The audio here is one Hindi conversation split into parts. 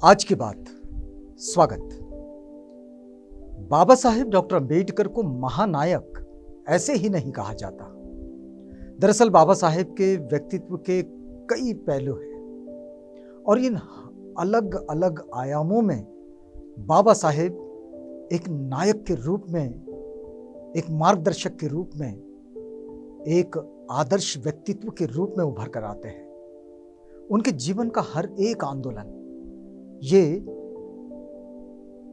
आज की बात। स्वागत। बाबा साहेब डॉक्टर अंबेडकर को महानायक ऐसे ही नहीं कहा जाता। दरअसल बाबा साहेब के व्यक्तित्व के कई पहलू हैं और इन अलग अलग आयामों में बाबा साहेब एक नायक के रूप में, एक मार्गदर्शक के रूप में, एक आदर्श व्यक्तित्व के रूप में उभर कर आते हैं। उनके जीवन का हर एक आंदोलन ये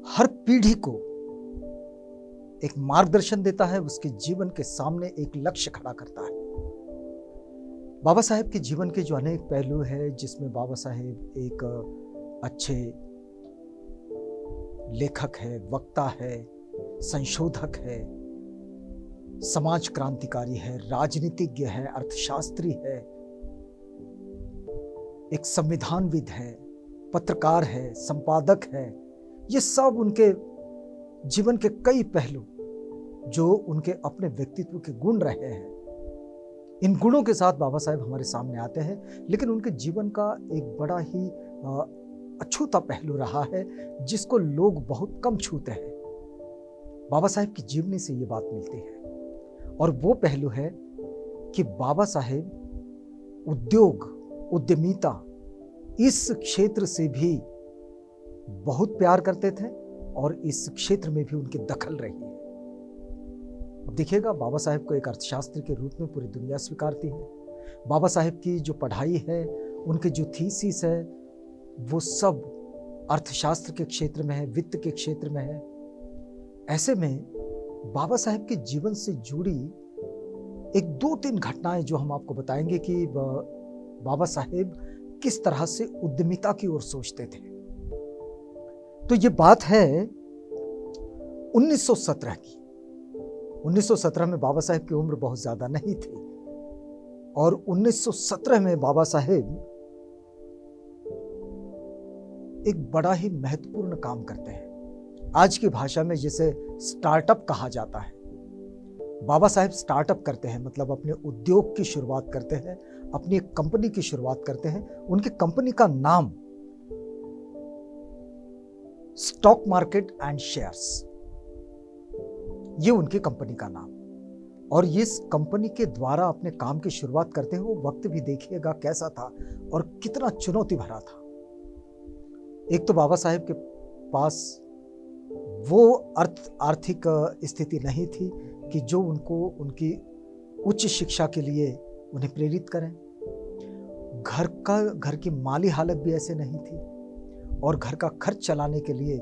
हर पीढ़ी को एक मार्गदर्शन देता है, उसके जीवन के सामने एक लक्ष्य खड़ा करता है। बाबा साहेब के जीवन के जो अनेक पहलू हैं, जिसमें बाबा साहेब एक अच्छे लेखक है, वक्ता है, संशोधक है, समाज क्रांतिकारी है, राजनीतिज्ञ है, अर्थशास्त्री है, एक संविधानविद है, पत्रकार है, संपादक है। ये सब उनके जीवन के कई पहलू जो उनके अपने व्यक्तित्व के गुण रहे हैं, इन गुणों के साथ बाबा साहेब हमारे सामने आते हैं। लेकिन उनके जीवन का एक बड़ा ही अछूता पहलू रहा है जिसको लोग बहुत कम छूते हैं। बाबा साहेब की जीवनी से ये बात मिलती है और वो पहलू है कि बाबा साहेब उद्योग, उद्यमिता, इस क्षेत्र से भी बहुत प्यार करते थे और इस क्षेत्र में भी उनकी दखल रही है। अब देखिएगा, बाबा साहेब को एक अर्थशास्त्री के रूप में पूरी दुनिया स्वीकारती है। बाबा साहेब की जो पढ़ाई है, उनके जो थीसिस है, वो सब अर्थशास्त्र के क्षेत्र में है, वित्त के क्षेत्र में है। ऐसे में बाबा साहेब के जीवन से जुड़ी एक दो तीन घटनाएं जो हम आपको बताएंगे कि बाबा साहेब किस तरह से उद्यमिता की ओर सोचते थे। तो ये बात है 1917 की। 1917 में बाबा साहेब की उम्र बहुत ज्यादा नहीं थी और 1917 में बाबा साहेब एक बड़ा ही महत्वपूर्ण काम करते हैं। आज की भाषा में जिसे स्टार्टअप कहा जाता है। बाबा साहेब स्टार्टअप करते हैं, मतलब अपने उद्योग की शुरुआत करते हैं, अपनी एक कंपनी की शुरुआत करते हैं। उनकी कंपनी का नाम स्टॉक मार्केट एंड शेयर्स, ये उनकी कंपनी का नाम। और इस कंपनी के द्वारा अपने काम की शुरुआत करते हैं। वो वक्त भी देखिएगा कैसा था और कितना चुनौती भरा था। एक तो बाबा साहेब के पास वो आर्थिक स्थिति नहीं थी कि जो उनको उनकी उच्च शिक्षा के लिए उन्हें प्रेरित करें। घर की माली हालत भी ऐसे नहीं थी और घर का खर्च चलाने के लिए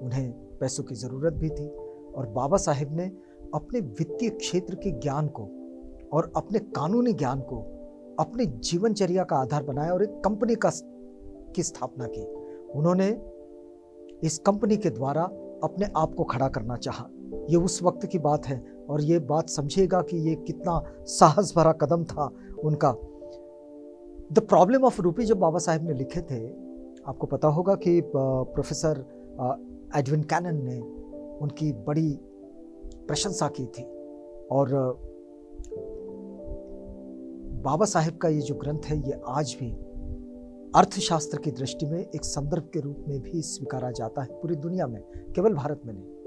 उन्हें पैसों की ज़रूरत भी थी। और बाबा साहेब ने अपने वित्तीय क्षेत्र के ज्ञान को और अपने कानूनी ज्ञान को अपने जीवनचर्या का आधार बनाया और एक कंपनी की स्थापना की। उन्होंने इस कंपनी के द्वारा अपने आप को खड़ा करना चाहा। ये उस वक्त की बात है और ये बात समझिएगा कि ये कितना साहस भरा कदम था उनका। द प्रॉब्लम ऑफ रूपी जब बाबा साहेब ने लिखे थे, आपको पता होगा कि प्रोफेसर एडविन कैनन ने उनकी बड़ी प्रशंसा की थी। और बाबा साहेब का ये जो ग्रंथ है, ये आज भी अर्थशास्त्र की दृष्टि में एक संदर्भ के रूप में भी स्वीकारा जाता है पूरी दुनिया में, केवल भारत में नहीं।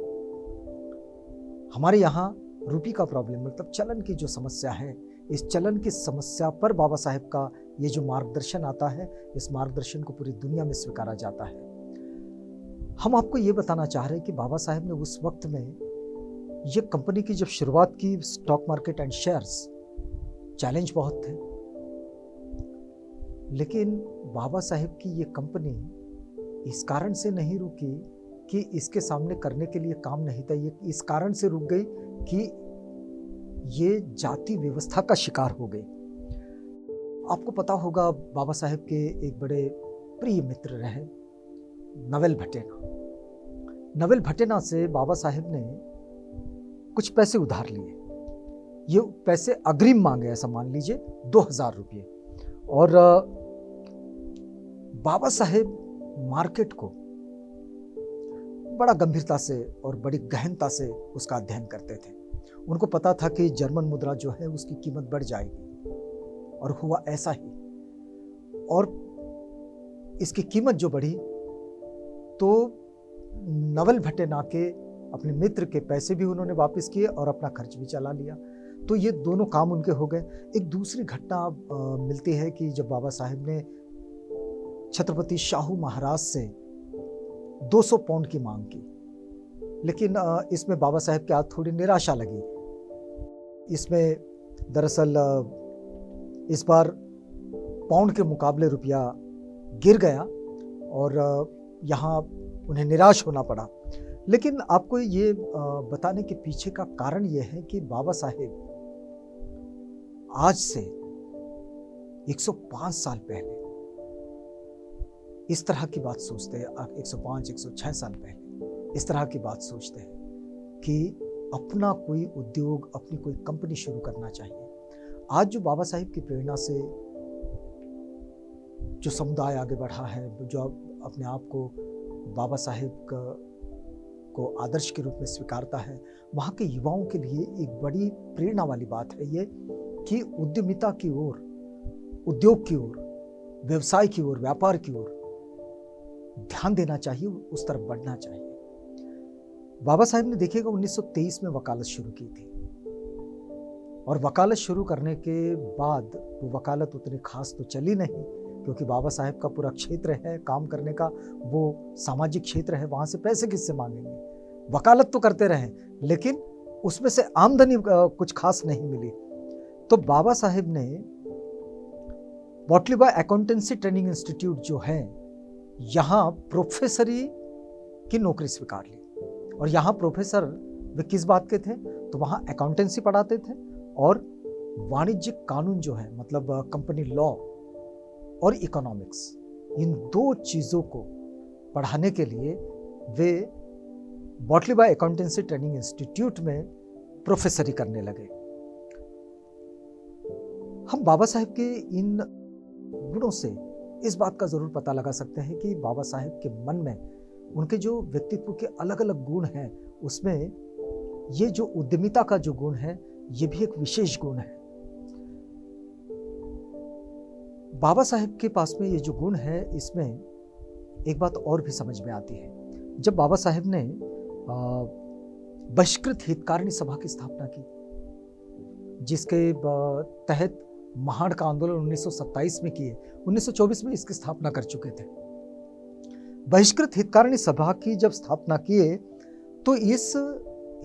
हमारे यहाँ रूपी का प्रॉब्लम, मतलब चलन की जो समस्या है, इस चलन की समस्या पर बाबा साहेब का ये जो मार्गदर्शन आता है, इस मार्गदर्शन को पूरी दुनिया में स्वीकारा जाता है। हम आपको ये बताना चाह रहे हैं कि बाबा साहेब ने उस वक्त में ये कंपनी की जब शुरुआत की, stock market and shares, challenge बहुत थे। लेकिन बाबा साहेब की ये कंपनी इस कारण से नहीं रुकी कि इसके सामने करने के लिए काम नहीं था। ये इस कारण से रुक गई कि ये जाति व्यवस्था का शिकार हो गई। आपको पता होगा, बाबा साहेब के एक बड़े प्रिय मित्र रहे नवल भटेना। नवल भटेना से बाबा साहेब ने कुछ पैसे उधार लिए। ये पैसे अग्रिम मांगे, ऐसा मान लीजिए 2000 रुपये। और बाबा साहेब मार्केट को बड़ा गंभीरता से और बड़ी गहनता से उसका अध्ययन करते थे। उनको पता था कि जर्मन मुद्रा जो है उसकी कीमत बढ़ जाएगी, और हुआ ऐसा ही। और इसकी कीमत जो बढ़ी तो नवल भट्टेनाथ के अपने मित्र के पैसे भी उन्होंने वापस किए और अपना खर्च भी चला लिया। तो ये दोनों काम उनके हो गए। एक दूसरी घटना मिलती है कि जब बाबा साहेब ने छत्रपति शाहू महाराज से 200 पाउंड की मांग की, लेकिन इसमें बाबा साहेब के हाथ थोड़ी निराशा लगी। इसमें दरअसल इस बार पाउंड के मुकाबले रुपया गिर गया और यहाँ उन्हें निराश होना पड़ा। लेकिन आपको ये बताने के पीछे का कारण ये है कि बाबा साहेब आज से 105 साल पहले इस तरह की बात सोचते हैं। 105 106 साल पहले इस तरह की बात सोचते हैं कि अपना कोई उद्योग, अपनी कोई कंपनी शुरू करना चाहिए। आज जो बाबा साहेब की प्रेरणा से जो समुदाय आगे बढ़ा है, जो अपने आप को बाबा साहेब को आदर्श के रूप में स्वीकारता है, वहाँ के युवाओं के लिए एक बड़ी प्रेरणा वाली बात है ये कि उद्यमिता की ओर, उद्योग की ओर, व्यवसाय की ओर, व्यापार की ओर ध्यान देना चाहिए, उस तरफ बढ़ना चाहिए। बाबा साहेब ने देखिएगा 1923 में वकालत शुरू की थी और वकालत शुरू करने के बाद वो वकालत उतनी खास तो चली नहीं, क्योंकि बाबा साहेब का पूरा क्षेत्र है काम करने का, वो सामाजिक क्षेत्र है, वहाँ से पैसे किससे मांगेंगे। वकालत तो करते रहे लेकिन उसमें से आमदनी कुछ खास नहीं मिली। तो बाबा साहेब ने बॉटलीबाई अकाउंटेंसी ट्रेनिंग इंस्टीट्यूट जो है, यहाँ प्रोफेसरी की नौकरी स्वीकार ली। और यहाँ प्रोफेसर वे किस बात के थे, तो वहाँ अकाउंटेंसी पढ़ाते थे और वाणिज्यिक कानून जो है, मतलब कंपनी लॉ और इकोनॉमिक्स, इन दो चीज़ों को पढ़ाने के लिए वे बॉटलीबाई अकाउंटेंसी ट्रेनिंग इंस्टीट्यूट में प्रोफेसरी करने लगे। हम बाबा साहेब के इन गुणों से इस बात का जरूर पता लगा सकते हैं कि बाबा साहेब के मन में उनके जो व्यक्तित्व के अलग अलग गुण हैं, उसमें ये जो उद्यमिता का जो गुण है, ये भी एक विशेष गुण है। बाबा साहेब के पास में ये जो गुण है, इसमें एक बात और भी समझ में आती है। जब बाबा साहेब ने बहिष्कृत हितकारिणी सभा की स्थापना की, जिसके तहत महाड़ का आंदोलन 1927 में किए, 1924 में इसकी स्थापना कर चुके थे। बहिष्कृत हितकारिणी सभा की जब स्थापना किए तो इस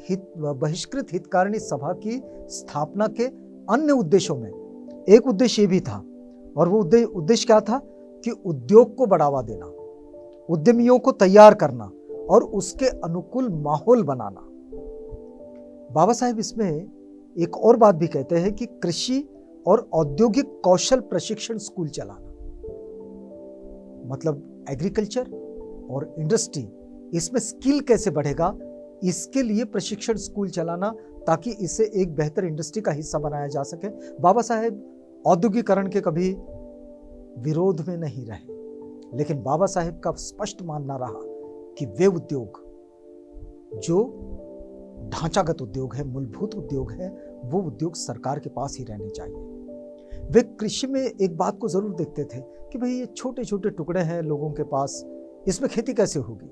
बहिष्कृत हितकारिणी सभा की स्थापना के अन्य उद्देश्यों में एक उद्देश्य भी था, और वो उद्देश्य क्या था कि उद्योग को बढ़ावा देना, उद्यमियों को तैयार करना और उसके अनुकूल माहौल बनाना। बाबा साहेब इसमें एक और बात भी कहते हैं कि कृषि और औद्योगिक कौशल प्रशिक्षण स्कूल चलाना, मतलब एग्रीकल्चर और इंडस्ट्री, इसमें स्किल कैसे बढ़ेगा, इसके लिए प्रशिक्षण स्कूल चलाना, ताकि इसे एक बेहतर इंडस्ट्री का हिस्सा बनाया जा सके। बाबा साहेब औद्योगिकरण के कभी विरोध में नहीं रहे, लेकिन बाबा साहेब का स्पष्ट मानना रहा कि वे उद्योग जो ढांचागत उद्योग है, मूलभूत उद्योग है, वो उद्योग सरकार के पास ही रहने चाहिए। वे कृषि में एक बात को जरूर देखते थे कि भाई ये छोटे छोटे टुकड़े हैं लोगों के पास, इसमें खेती कैसे होगी,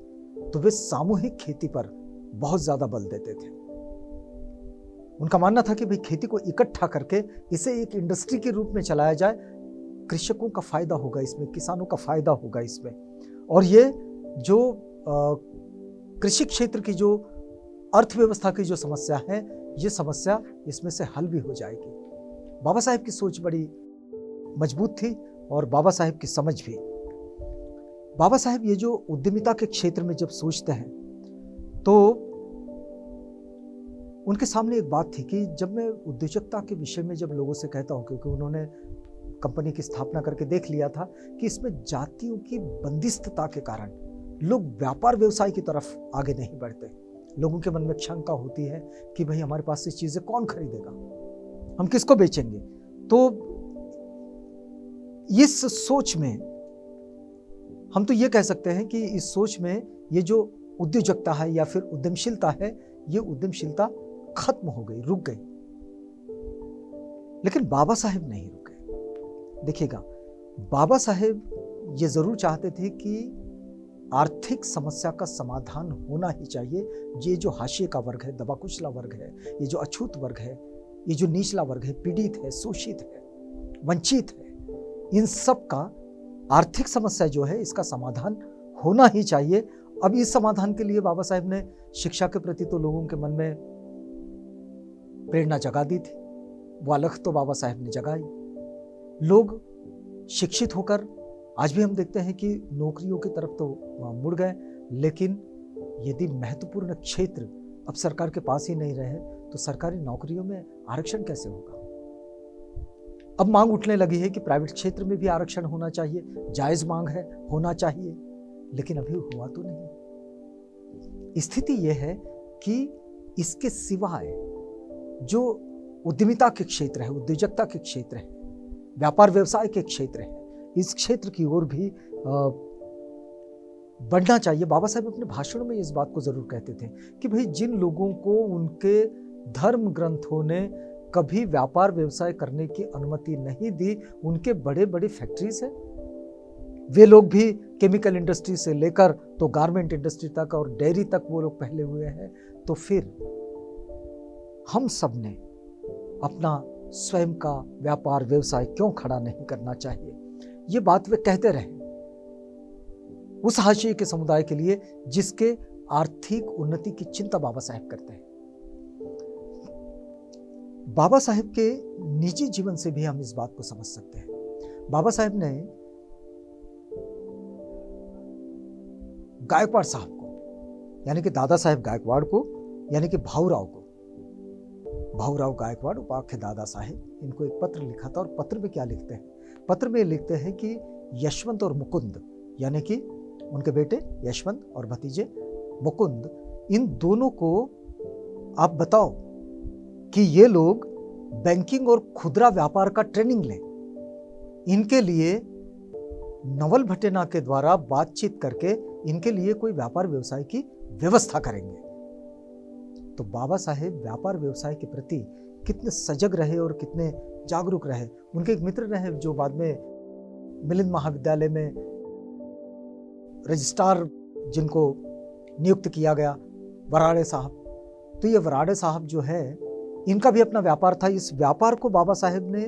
तो वे सामूहिक खेती पर बहुत ज्यादा बल देते थे। उनका मानना था कि भाई खेती को इकट्ठा करके इसे एक इंडस्ट्री के रूप में चलाया जाए, कृषकों का फायदा होगा इसमें, किसानों का फायदा होगा इसमें, और ये जो कृषि क्षेत्र की जो अर्थव्यवस्था की जो समस्या है, ये समस्या इसमें से हल भी हो जाएगी। बाबा साहेब की सोच बड़ी मजबूत थी और बाबा साहेब की समझ भी। बाबा साहेब ये जो उद्यमिता के क्षेत्र में जब सोचते हैं तो उनके सामने एक बात थी कि जब मैं उद्योजकता के विषय में जब लोगों से कहता हूं, क्योंकि उन्होंने कंपनी की स्थापना करके देख लिया था कि इसमें जातियों की बंदिस्तता के कारण लोग व्यापार व्यवसाय की तरफ आगे नहीं बढ़ते। लोगों के मन में शंका होती है कि भाई हमारे पास से चीजें कौन खरीदेगा, हम किसको बेचेंगे। तो इस सोच में हम तो ये कह सकते हैं कि इस सोच में ये जो उद्योजकता है या फिर उद्यमशीलता है, ये उद्यमशीलता खत्म हो गई, रुक गई। लेकिन बाबा साहेब नहीं रुके। देखिएगा, बाबा साहेब ये जरूर चाहते थे कि आर्थिक समस्या का समाधान होना ही चाहिए। ये जो हाशिए का वर्ग है, दबाकुचला वर्ग है, ये जो अछूत वर्ग है, ये जो निचला वर्ग है, पीड़ित है, शोषित है, वंचित है, इन सब का आर्थिक समस्या जो है इसका समाधान होना ही चाहिए। अब इस समाधान के लिए बाबा साहेब ने शिक्षा के प्रति तो लोगों के मन में प्रेरणा जगा दी थी, वो अलख तो बाबा साहेब ने जगाई। लोग शिक्षित होकर आज भी हम देखते हैं कि नौकरियों की तरफ तो मुड़ गए, लेकिन यदि महत्वपूर्ण क्षेत्र अब सरकार के पास ही नहीं रहे तो सरकारी नौकरियों में आरक्षण कैसे होगा। अब मांग उठने लगी है कि प्राइवेट क्षेत्र में भी आरक्षण होना चाहिए, जायज मांग है, होना चाहिए, लेकिन अभी हुआ तो नहीं। स्थिति यह है कि इसके सिवाय जो उद्यमिता के क्षेत्र है, उद्योजकता के क्षेत्र है, व्यापार व्यवसाय के क्षेत्र है, इस क्षेत्र की ओर भी बढ़ना चाहिए। बाबा साहेब अपने भाषणों में इस बात को जरूर कहते थे कि भाई जिन लोगों को उनके धर्म ग्रंथों ने कभी व्यापार व्यवसाय करने की अनुमति नहीं दी, उनके बड़े बड़े फैक्ट्रीज हैं, वे लोग भी केमिकल इंडस्ट्री से लेकर तो गारमेंट इंडस्ट्री तक और डेयरी तक वो लोग पहले हुए हैं, तो फिर हम सब ने अपना स्वयं का व्यापार व्यवसाय क्यों खड़ा नहीं करना चाहिए। ये बात वे कहते रहे उस हाशिए के समुदाय के लिए जिसके आर्थिक उन्नति की चिंता बाबा साहेब करते हैं। बाबा साहेब के निजी जीवन से भी हम इस बात को समझ सकते हैं। बाबा साहेब ने गायकवाड़ साहब को, यानी कि दादा साहेब गायकवाड़ को, यानी कि भाऊराव गायकवाड़ उपाख्य दादा साहेब, इनको एक पत्र लिखा था। और पत्र में क्या लिखते हैं? पत्र में लिखते हैं कि यशवंत और मुकुंद, यानी कि उनके बेटे यशवंत और भतीजे मुकुंद, इन दोनों को आप बताओ कि ये लोग बैंकिंग और खुदरा व्यापार का ट्रेनिंग लें। इनके लिए नवल भटेना के द्वारा बातचीत करके इनके लिए कोई व्यापार व्यवसाय की व्यवस्था करेंगे। तो बाबा साहेब व्यापार व्यवसाय के प्रति कितने सजग रहे और कितने जागरूक रहे। उनके एक मित्र रहे जो बाद में मिलिंद महाविद्यालय में रजिस्ट्रार जिनको नियुक्त किया गया, वराड़े साहब। तो ये वराड़े साहब जो है, इनका भी अपना व्यापार था। इस व्यापार को बाबा साहेब ने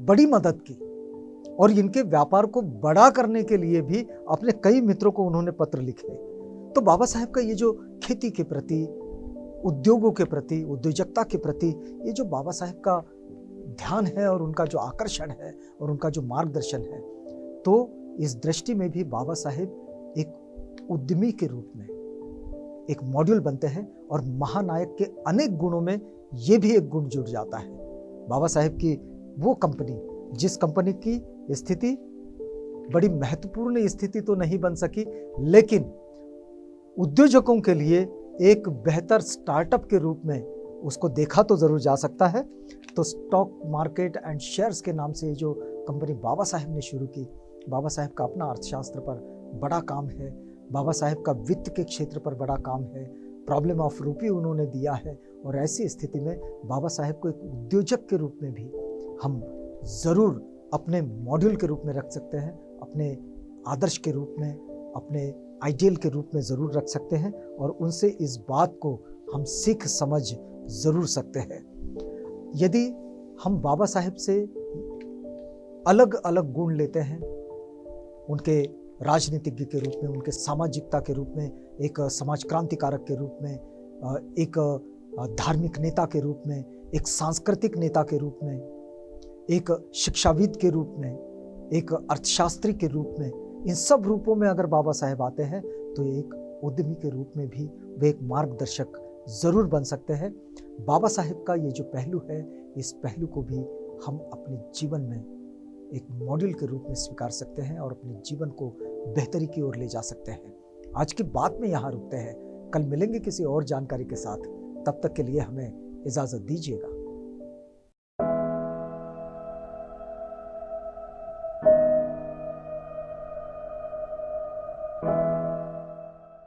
बड़ी मदद की और इनके व्यापार को बड़ा करने के लिए भी अपने कई मित्रों को उन्होंने पत्र लिखे। तो बाबा साहेब का ये जो खेती के प्रति, उद्योगों के प्रति, उद्योजकता के प्रति ये जो बाबा साहेब का ध्यान है और उनका जो आकर्षण है और उनका जो मार्गदर्शन है, तो इस दृष्टि में भी बाबा साहेब एक उद्यमी के रूप में एक मॉड्यूल बनते हैं और महानायक के अनेक गुणों में ये भी एक गुण जुड़ जाता है। बाबा साहेब की वो कंपनी, जिस कंपनी की स्थिति बड़ी महत्वपूर्ण स्थिति तो नहीं बन सकी, लेकिन उद्योजकों के लिए एक बेहतर स्टार्टअप के रूप में उसको देखा तो जरूर जा सकता है। तो स्टॉक मार्केट एंड शेयर्स के नाम से जो कंपनी बाबा साहेब ने शुरू की, बाबा साहेब का अपना अर्थशास्त्र पर बड़ा काम है, बाबा साहेब का वित्त के क्षेत्र पर बड़ा काम है, प्रॉब्लम ऑफ रूपी उन्होंने दिया है। और ऐसी स्थिति में बाबा साहेब को एक उद्योजक के रूप में भी हम ज़रूर अपने मॉड्यूल के रूप में रख सकते हैं, अपने आदर्श के रूप में, अपने आइडियल के रूप में ज़रूर रख सकते हैं और उनसे इस बात को हम सीख समझ ज़रूर सकते हैं। यदि हम बाबा साहेब से अलग अलग गुण लेते हैं, उनके राजनीतिज्ञ के रूप में, उनके सामाजिकता के रूप में, एक समाज क्रांतिकारक के रूप में, एक धार्मिक नेता के रूप में, एक सांस्कृतिक नेता के रूप में, एक शिक्षाविद के रूप में, एक अर्थशास्त्री के रूप में, इन सब रूपों में अगर बाबा साहेब आते हैं तो एक उद्यमी के रूप में भी वे एक मार्गदर्शक जरूर बन सकते हैं। बाबा साहेब का ये जो पहलू है, इस पहलू को भी हम अपने जीवन में एक मॉड्यूल के रूप में स्वीकार सकते हैं और अपने जीवन को बेहतरी की ओर ले जा सकते हैं। आज की बात में यहाँ रुकते हैं, कल मिलेंगे किसी और जानकारी के साथ। तब तक के लिए हमें इजाज़त दीजिएगा।